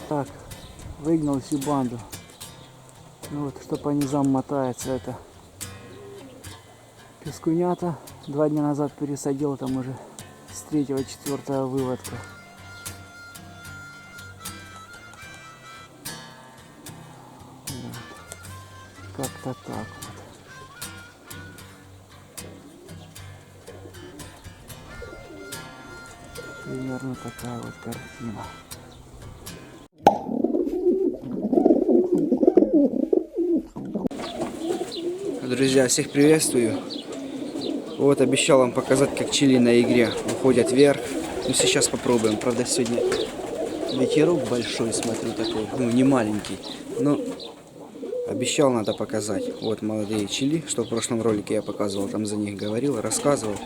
Так, выгнал всю банду. Ну вот, что по низам мотается, это пескунята. 2 дня назад пересадил, там уже с 3-4 выводка. Вот. Как-то так вот. Примерно такая вот картина. Друзья, всех приветствую. Вот обещал вам показать, как чили на игре уходят вверх. Ну сейчас попробуем. Правда, сегодня ветерок большой, смотрю, такой, ну не маленький. Но обещал, надо показать. Вот молодые чили, что в прошлом ролике я показывал, там за них говорил, рассказывал.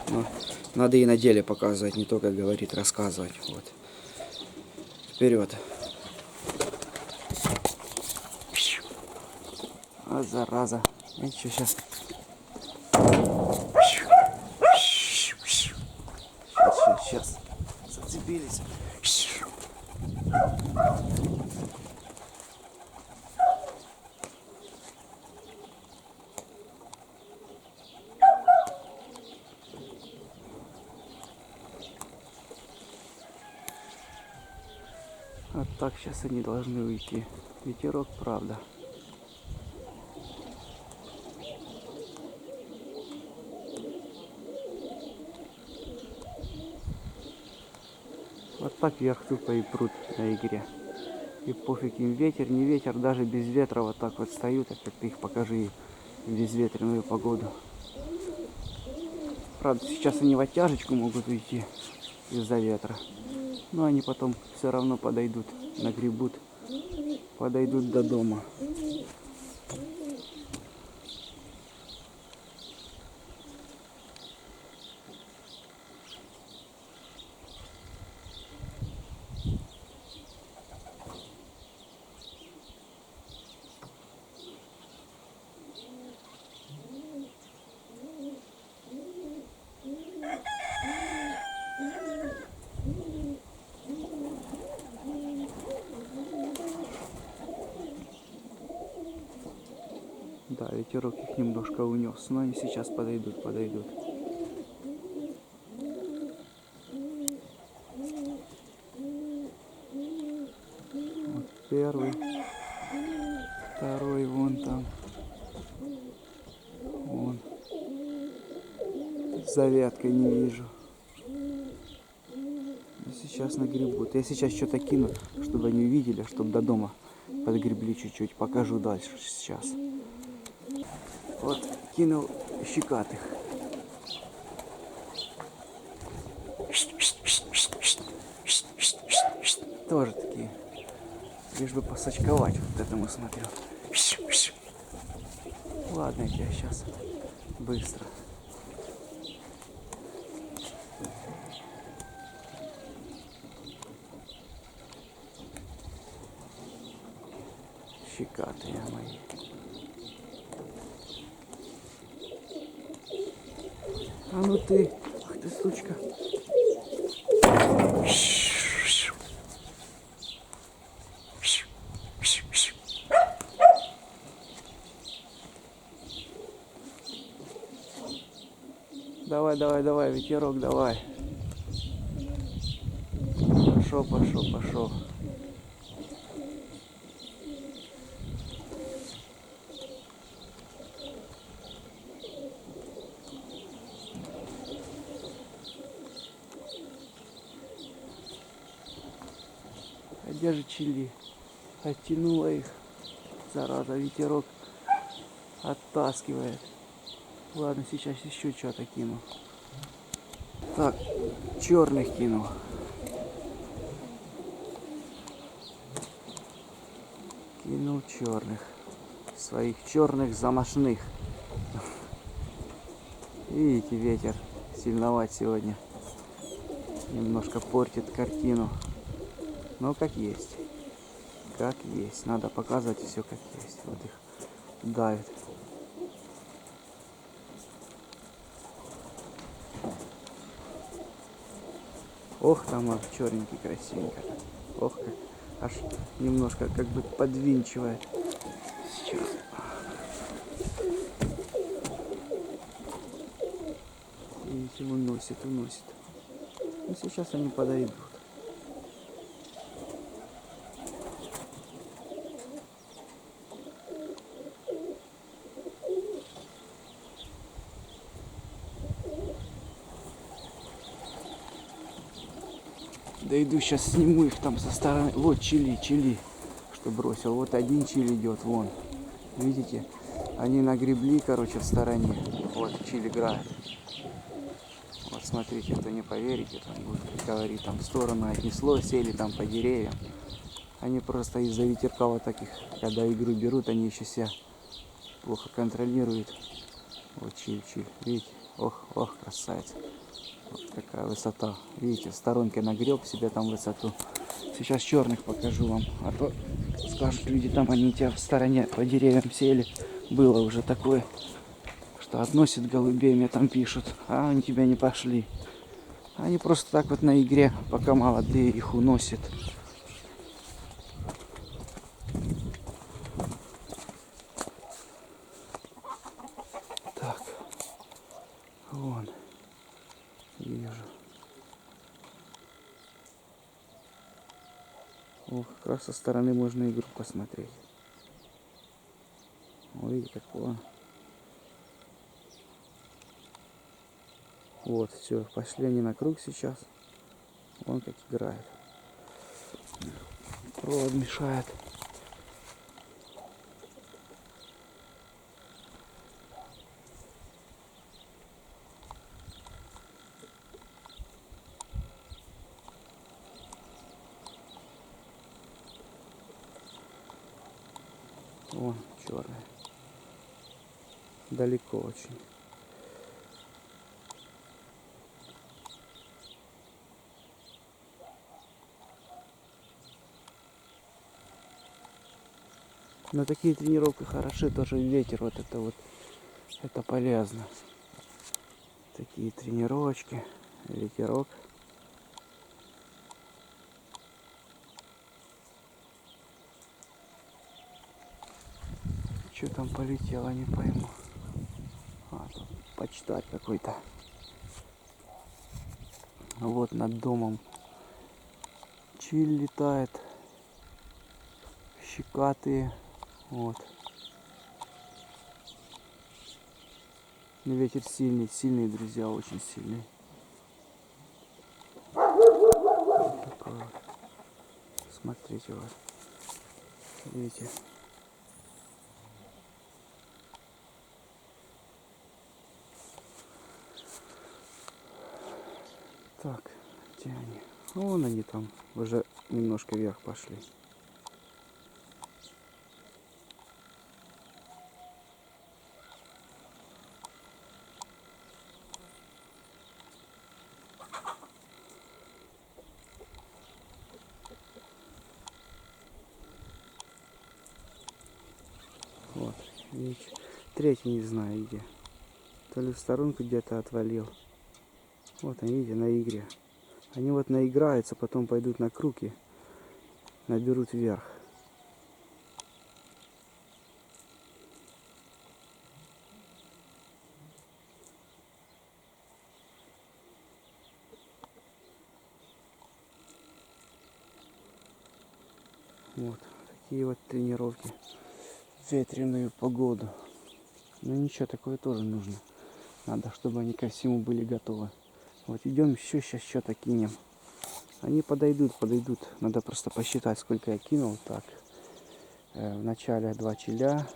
Но надо и на деле показывать, не только говорить, рассказывать. Вот. Вперед. А зараза. И что сейчас? Сейчас. Зацепились. Вот так сейчас они должны уйти. Ветерок, правда. Вот так вверх тупо и прут на игре. И пофиг им ветер, не ветер, даже без ветра вот так вот встают, а как ты их покажи в безветренную погоду. Правда, сейчас они в оттяжечку могут уйти из-за ветра. Но они потом все равно подойдут, нагребут, подойдут до дома. Да, ветерок их немножко унес, но они сейчас подойдут. Вот первый, второй вон там, вон. За веткой не вижу. И сейчас нагребут. Я сейчас что-то кину, чтобы они увидели, чтобы до дома подгребли чуть-чуть. Покажу дальше сейчас. Вот, кинул щекатых. Тоже такие. Лишь бы посочковать вот этому смотрю. Ладно, я сейчас быстро. Щекатые мои. А ну ты, ах ты сучка. Давай, ветерок, давай. Пошел. А где же чили? Оттянула их. Зараза, ветерок оттаскивает. Ладно, сейчас еще что-то кину. Так, черных кинул. Кинул черных. Своих черных замашных. Видите, ветер сильноват сегодня. Немножко портит картину. Но как есть. Как есть. Надо показывать все как есть. Вот их давит. Ох, там черненький, красивенько. Ох, как аж немножко как бы подвинчивает. Сейчас. Видите, уносит. Ну, сейчас они подойдут. Да иду, сейчас сниму их там со стороны. Вот чили, что бросил. Вот один чили идет, вон. Видите? Они нагребли, короче, в стороне. Вот чили играет. Вот смотрите, кто не поверите, там будет говорить, там в сторону отнесло, сели там по деревьям. Они просто из-за ветерка вот таких, когда игру берут, они еще себя плохо контролируют. Вот чиль. Видите? Ох, красавец. Вот такая высота. Видите, в сторонке нагреб себе там высоту. Сейчас черных покажу вам. А то скажут люди, там они у тебя в стороне по деревьям сели. Было уже такое, что относят голубей, мне там пишут. А они тебя не пошли. Они просто так вот на игре, пока молодые, их уносят. Так. Вон. Вижу. О, как раз со стороны можно игру посмотреть. Ой, какого. Вот, все, пошли они на круг сейчас. Вон как играет. Провод мешает. Вон, черный. Далеко очень. Но такие тренировки хороши, тоже ветер, вот это полезно. Такие тренировочки, ветерок. Что там полетело, не пойму. А, тут почтарь какой-то. Вот над домом чиль летает. Щекатые. Вот. Но ветер сильный, друзья, очень сильный. Вот такой вот. Смотрите вот. Видите? Так, где они? Вон они там, уже немножко вверх пошли. Вот, видите? Третий не знаю где. То ли в сторонку где-то отвалил. Вот они, видите, на игре. Они вот наиграются, потом пойдут на круг и наберут вверх. Вот такие вот тренировки в ветреную погоду. Но ничего, такое тоже нужно. Надо, чтобы они ко всему были готовы. Вот идем еще, сейчас что-то кинем. Они подойдут. Надо просто посчитать, сколько я кинул. Так, вначале 2 челя,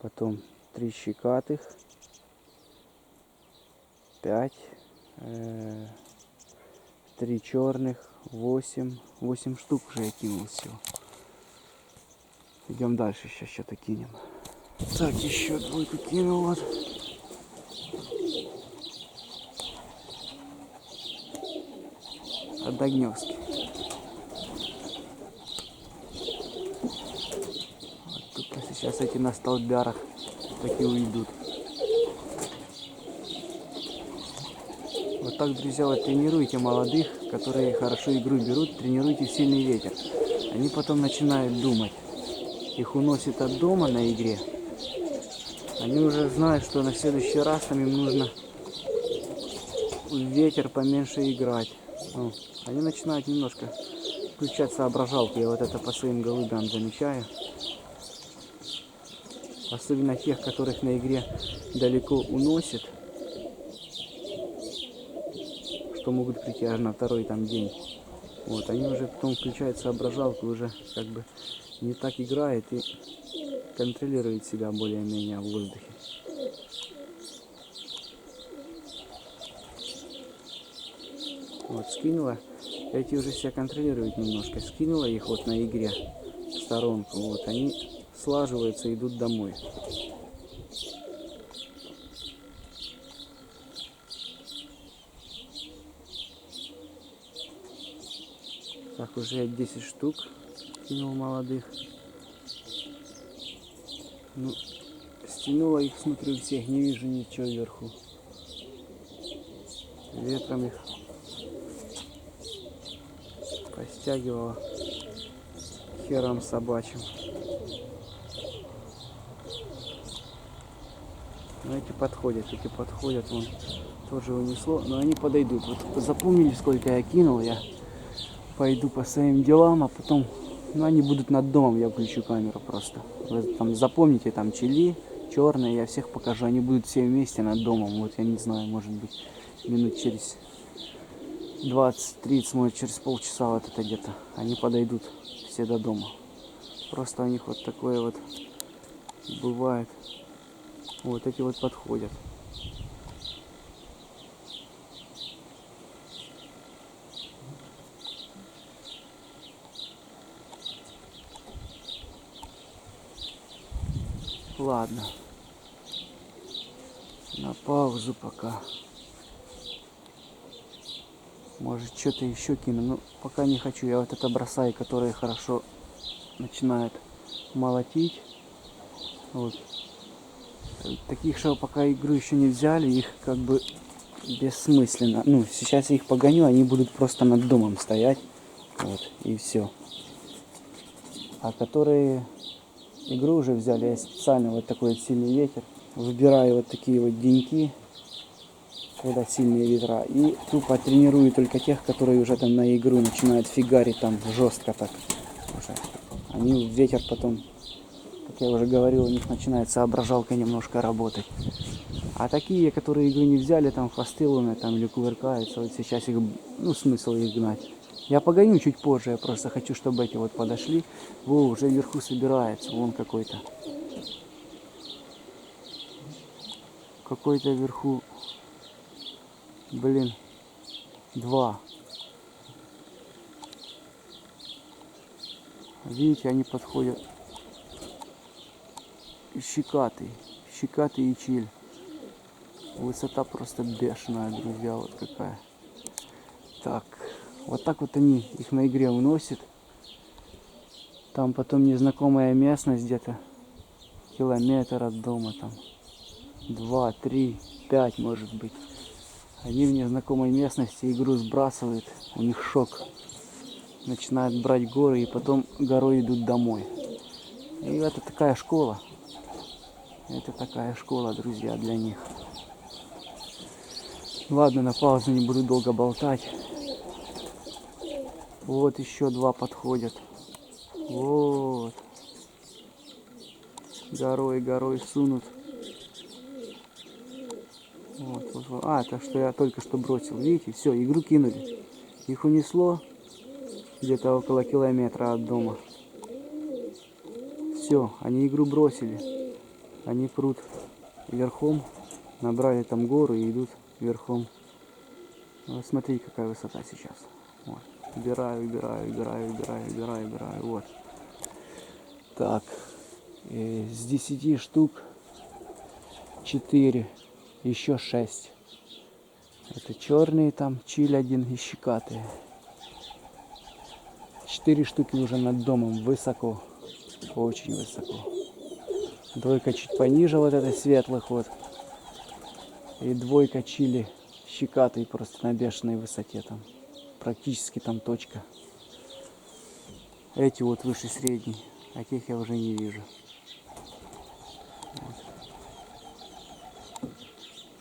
потом 3 щекатых, 5, 3 черных, 8 штук уже я кинул всего. Идем дальше, сейчас что-то кинем. Так, еще 2 кинул. Вот. От Догневски. Вот тут сейчас эти на столбярах такие уйдут. Вот так, друзья, вот тренируйте молодых, которые хорошо игру берут, тренируйте в сильный ветер. Они потом начинают думать. Их уносит от дома на игре. Они уже знают, что на следующий раз там им нужно в ветер поменьше играть. Ну, они начинают немножко включать соображалку. Я вот это по своим голубям замечаю. Особенно тех, которых на игре далеко уносит. Что могут прийти аж на второй там день. Вот, они уже потом включают соображалку, уже как бы не так играет и контролирует себя более-менее в воздухе. Вот, скинула. Эти уже себя контролируют немножко. Скинула их вот на игре в сторонку. Вот, они слаживаются, идут домой. Так, уже 10 штук кинул молодых. Ну, стянула их, смотрю, всех, не вижу ничего вверху. Ветром их постягивала хером собачьим. Но эти подходят, вон тоже унесло, но они подойдут. Вот запомнили, сколько я кинул, я пойду по своим делам, а потом, ну, они будут над домом, я включу камеру просто. Вы там запомните, там чили, черные, я всех покажу, они будут все вместе над домом. Вот я не знаю, может быть, минут через 20-30, может через полчаса вот это где-то. Они подойдут все до дома. Просто у них вот такое вот бывает. Вот эти вот подходят. Ладно. На паузу пока. Может, что-то еще кину. Но пока не хочу. Я вот это бросаю, которые хорошо начинают молотить. Вот. Таких, что пока игру еще не взяли, их как бы бессмысленно. Ну, сейчас я их погоню, они будут просто над домом стоять. Вот, и все. А которые игру уже взяли, я специально вот такой вот сильный ветер. Выбираю вот такие вот деньки, когда сильные ветра. И тупо тренирую только тех, которые уже там на игру начинают фигарить там жестко так. Уже. Они в ветер потом, как я уже говорил, у них начинает соображалка немножко работать. А такие, которые игру не взяли, там хвосты ломят там, или кувыркаются, вот сейчас их, ну, смысл их гнать. Я погоню чуть позже, я просто хочу, чтобы эти вот подошли. Во, уже вверху собирается, вон какой-то. Какой-то вверху, блин, 2. Видите, они подходят. Щекатый и чиль. Высота просто бешеная, друзья, вот какая. Так, вот так вот они их на игре уносят. Там потом незнакомая местность, где-то километр от дома, там 2, 3, 5 может быть. Они в незнакомой местности игру сбрасывают, у них шок. Начинают брать горы и потом горой идут домой. И это такая школа. Это такая школа, друзья, для них. Ладно, на паузу, не буду долго болтать. Вот еще 2 подходят. Вот. Горой сунут. Вот. А, это что я только что бросил. Видите, все, игру кинули. Их унесло где-то около километра от дома. Все, они игру бросили. Они прут верхом, набрали там гору и идут верхом. Вот смотрите, какая высота сейчас. Вот. Убираю. Вот. Так. С 10 штук 4. Еще 6. Это черные там, чиль один и щекатые. 4 штуки уже над домом, высоко. Очень высоко. 2 чуть пониже вот этой светлых вот. И 2 чили щекатый просто на бешеной высоте там. Практически там точка. Эти вот выше средней, а тех я уже не вижу. Вот.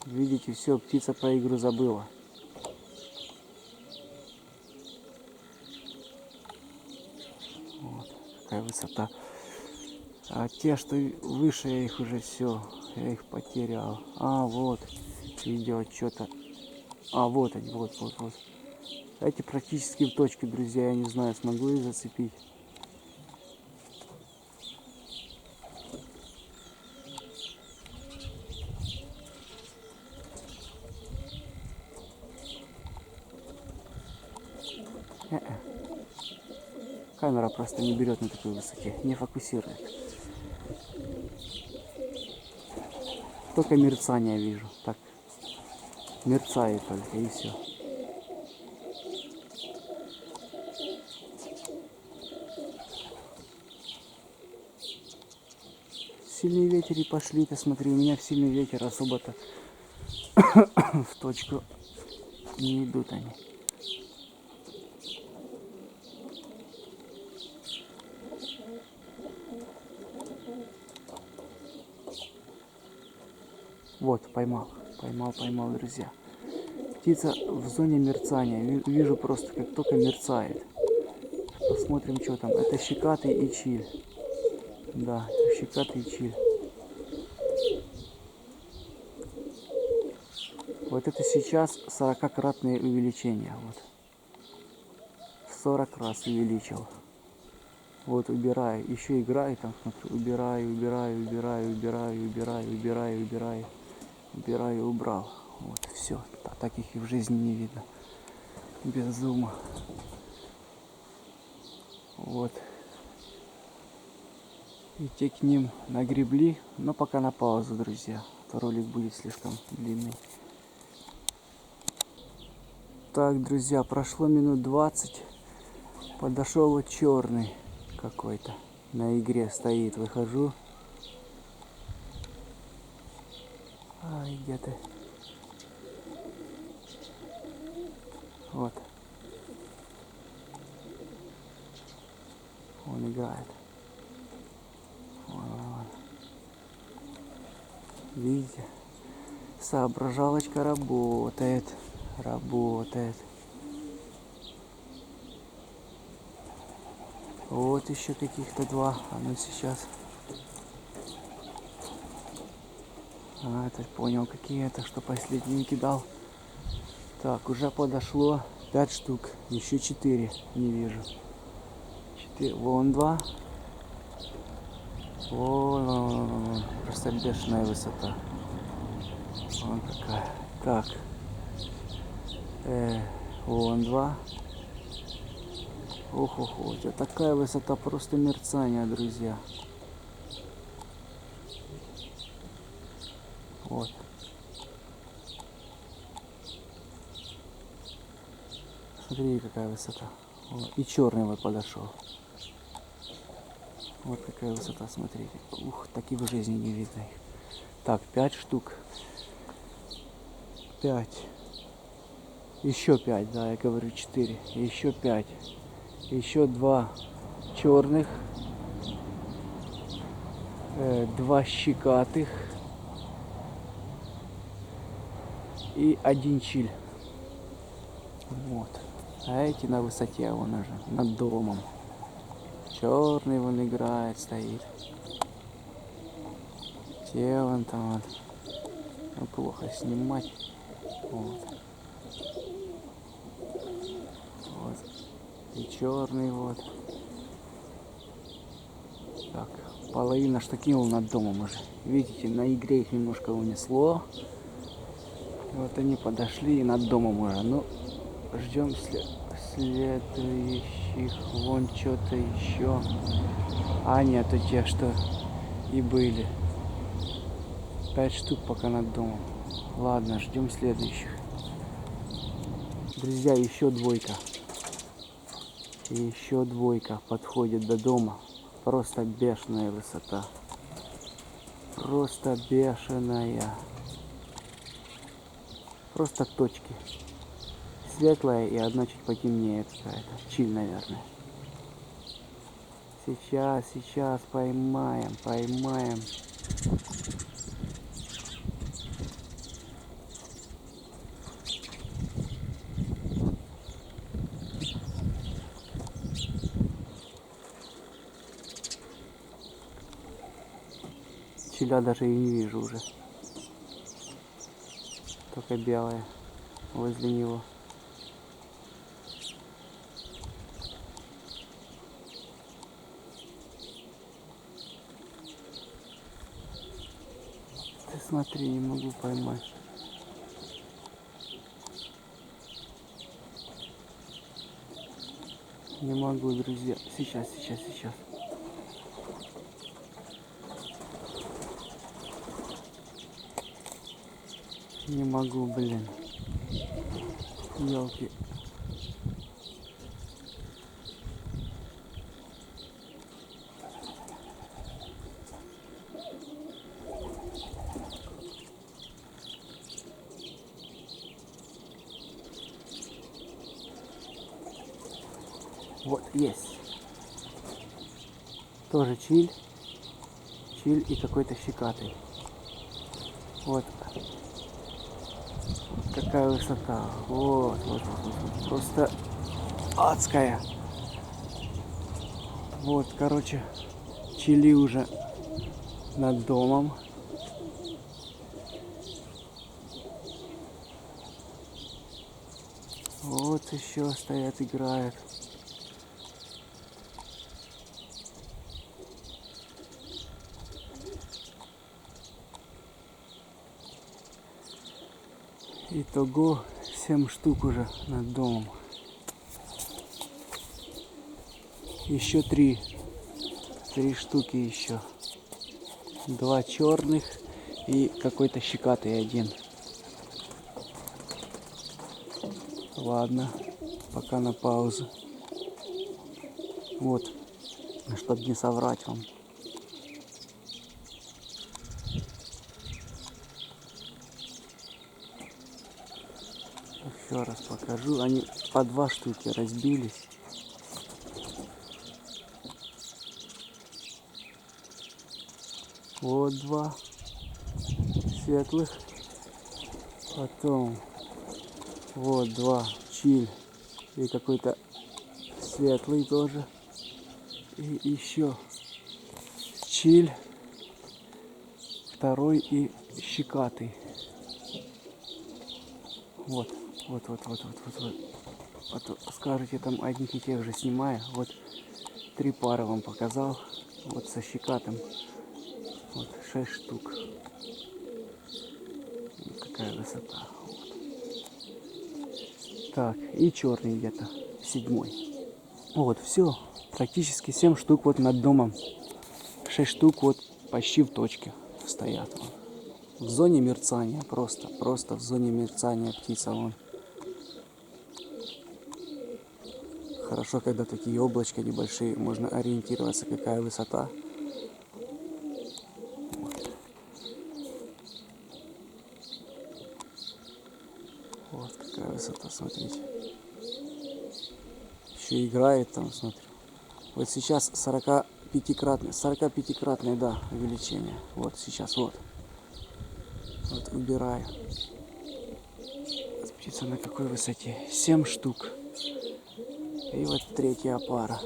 Видите, все, птица про игру забыла. Вот какая высота. А те, что выше, я их уже все, я их потерял. А, вот, идет что-то. А, вот они, вот. Эти практически в точке, друзья, я не знаю, смогу их зацепить. Камера просто не берет на такой высоте, не фокусирует. Только мерцание вижу, так, мерцает только и все. Сильный ветер и пошли, ты смотри, у меня в сильный ветер особо-то в точку не идут они. Вот, поймал, друзья. Птица в зоне мерцания. Вижу просто, как только мерцает. Посмотрим, что там. Это щекатый и чиль. Да, щекатый и чиль. Вот это сейчас 40-кратное увеличение. Вот. В 40 раз увеличил. Вот убираю. Еще играю там, смотрю. Убираю, убрал. Вот, все. Таких и в жизни не видно. Без зума. Вот. И те к ним нагребли. Но пока на паузу, друзья. То ролик будет слишком длинный. Так, друзья, прошло минут 20. Подошел вот черный какой-то. На игре стоит. Выхожу. Ай, где ты? Вот. Он играет. Вон. Видите? Соображалочка работает. Вот еще каких-то два. А ну сейчас. А, это понял, какие это, что последний кидал. Так, уже подошло 5 штук. Еще 4 не вижу. 4. Вон 2. Вон. Просто бешеная высота. Вон какая. Так. Вон 2. Ох, это такая высота, просто мерцание, друзья. Вот. Смотри, какая высота. Вот. И черный вот подошел. Вот какая высота, смотрите. Ух, таких в жизни не видно их. Так, 5 штук. 5. Еще 5, да, я говорю 4. Еще 5. Еще 2 черных. 2 щекатых. И 1 чиль. Вот. А эти на высоте, вон уже, над домом. Черный вон играет, стоит. Те вон там вот. Ну, плохо снимать. Вот. И черный вот. Так, половина что кинул над домом уже. Видите, на игре их немножко унесло. Вот они подошли и над домом уже. Ну, ждем следующих. Вон что-то еще. А нет, это те, что и были. 5 штук пока над домом. Ладно, ждем следующих. Друзья, еще двойка. И еще двойка подходит до дома. Просто бешеная высота. Просто бешеная. Просто точки. Светлая и одна чуть потемнее какая-то. Чиль, наверное. Сейчас поймаем. Чиля даже и не вижу уже. Только белая возле него. Ты смотри, не могу поймать. Не могу, друзья. Сейчас. Не могу, блин. Ёлки. Вот, есть. Тоже чиль. Чиль и какой-то щекатый. Вот. Какая высота. Вот. Просто адская. Вот, короче, чили уже над домом. Вот еще стоят, играют. Итого 7 штук уже над домом. Еще 3 штуки еще. 2 черных и какой-то щекатый один. Ладно, пока на паузу. Вот, чтобы не соврать вам. Еще раз покажу. Они по 2 штуки разбились. Вот 2 светлых. Потом вот 2 чиль и какой-то светлый тоже. И еще чиль, второй и щекатый. Вот. Скажете, там одних и тех же снимаю. Вот 3 пары вам показал. Вот со щекатым. Вот 6 штук. Какая высота. Вот. Так, и черный где-то 7. Вот, все. Практически 7 штук вот над домом. 6 штук вот почти в точке стоят. Вот. В зоне мерцания. Просто в зоне мерцания птица вон. Хорошо, когда такие облачка небольшие, можно ориентироваться, какая высота. Вот какая высота, смотрите. Еще играет там, смотрю. Вот сейчас 45-кратное, да, увеличение. Вот сейчас, вот. Вот убираю. Птица на какой высоте? 7 штук. И вот 3-я пара.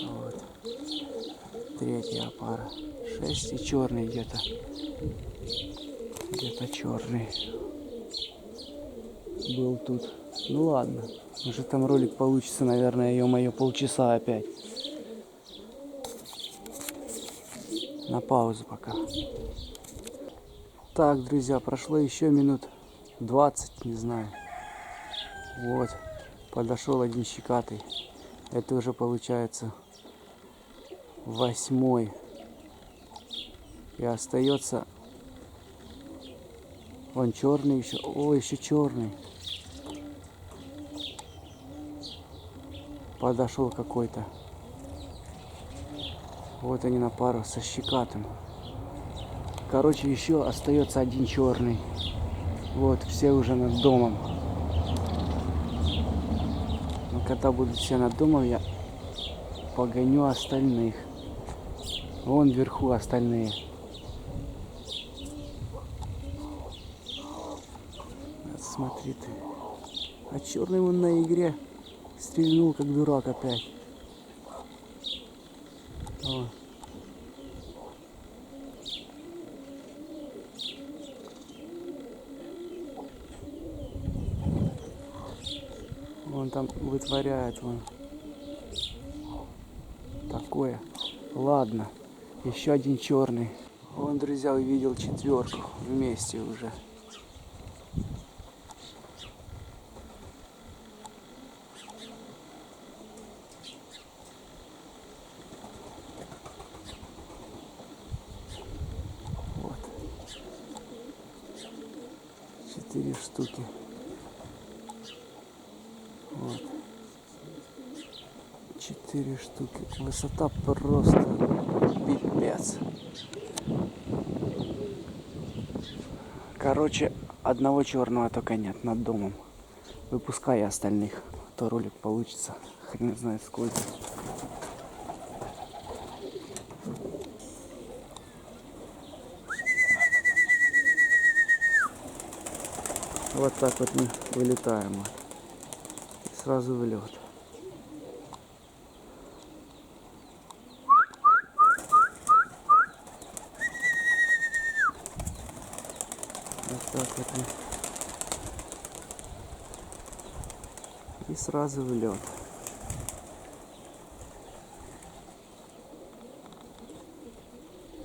Вот. 3-я пара. 6 и черный где-то. Где-то черный. Был тут. Ну ладно. Уже там ролик получится, наверное, ё-моё, полчаса опять. На паузу пока. Так, друзья, прошло еще минут 20, не знаю. Вот. Подошел один щекатый. Это уже получается 8. И остается вон черный еще. О, еще черный. Подошел какой-то. Вот они на пару со щекатым. Короче, еще остается один черный. Вот, все уже над домом. Но когда будут все над домом, я погоню остальных. Вон вверху остальные. Вот смотри ты. А черный вон на игре стрельнул как дурак опять. О. Он там вытворяет вон. Такое. Ладно. Еще один черный. Вон, друзья, увидел четверку вместе уже. Вот. 4 штуки. Вот. 4 штуки. Высота просто пипец. Короче, одного черного только нет над домом. Выпускай остальных, а то ролик получится хрен знает сколько. Вот так вот мы вылетаем. И сразу в лед. Вот так вот мы. И сразу в лед.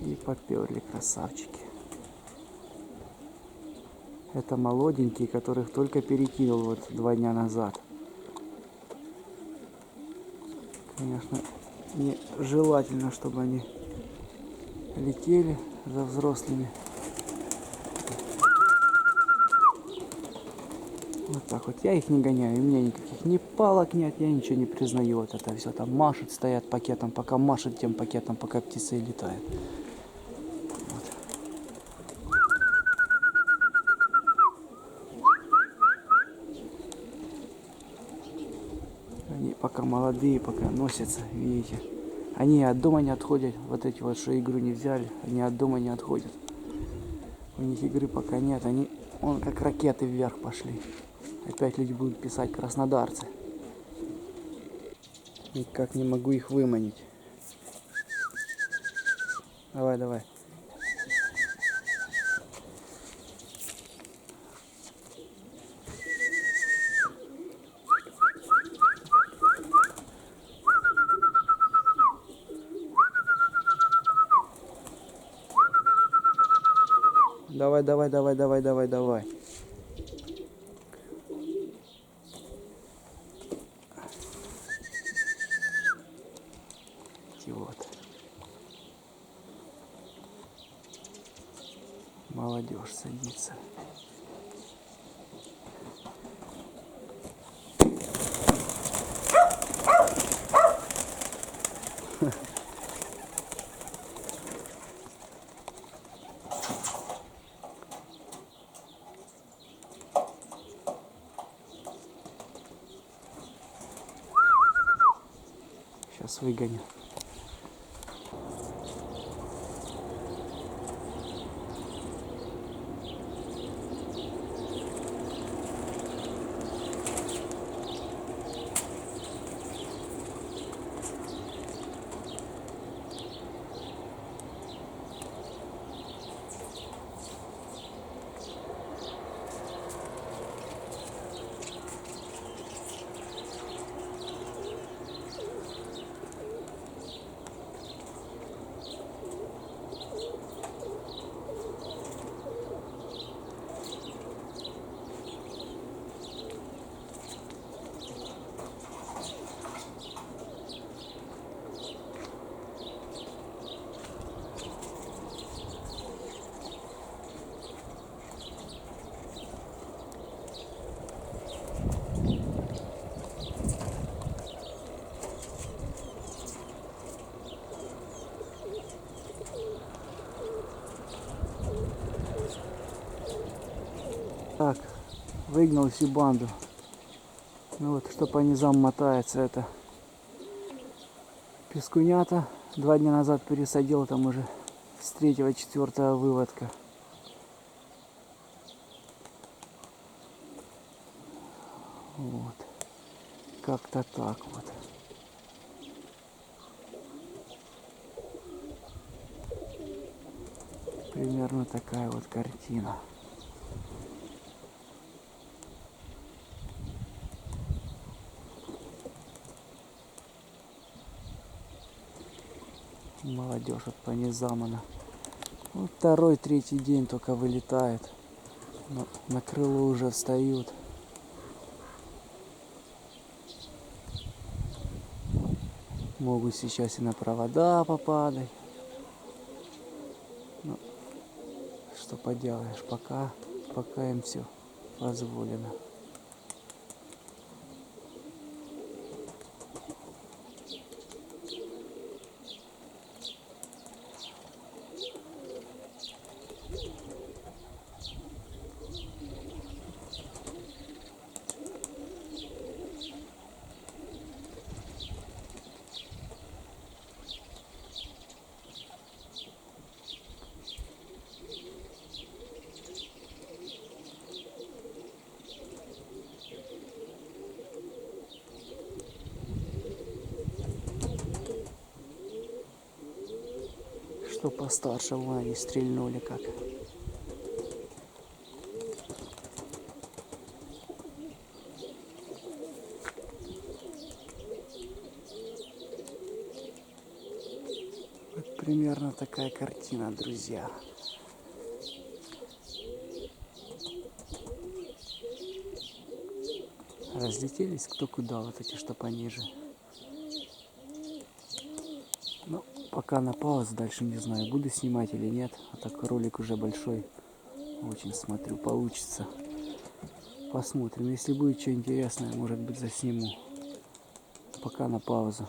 И поперли красавчики. Это молоденькие, которых только перекинул вот 2 дня назад. Конечно, не желательно, чтобы они летели за взрослыми. Вот так вот. Я их не гоняю, у меня никаких ни палок нет, я ничего не признаю. Вот это все там машут, стоят пакетом, пока машут тем пакетом, пока птица и летает. Вот. Они пока молодые, пока носятся, видите. Они от дома не отходят, вот эти вот, что игру не взяли, они от дома не отходят. У них игры пока нет, они вон как ракеты вверх пошли. Опять люди будут писать краснодарцы. Никак не могу их выманить. Давай, давай. Давай, давай, давай, давай, давай, давай. Вот. Молодежь садится. Сейчас выгоню. Выгнал всю банду. Ну вот, что по низам мотается, это пескунята. 2 дня назад пересадил, там уже с 3-4 выводка. Вот. Как-то так вот. Примерно такая вот картина. Молодежь вот по низам она. Вот 2-3 день только вылетает. Но на крыло уже встают. Могут сейчас и на провода попадать. Но что поделаешь, пока им все позволено. Что постарше, вон они стрельнули как. Вот примерно такая картина, друзья. Разлетелись кто куда, вот эти, что пониже. Ну, пока на паузу, дальше не знаю, буду снимать или нет. А так ролик уже большой. Очень смотрю, получится. Посмотрим. Если будет что интересное, может быть, засниму. Пока на паузу.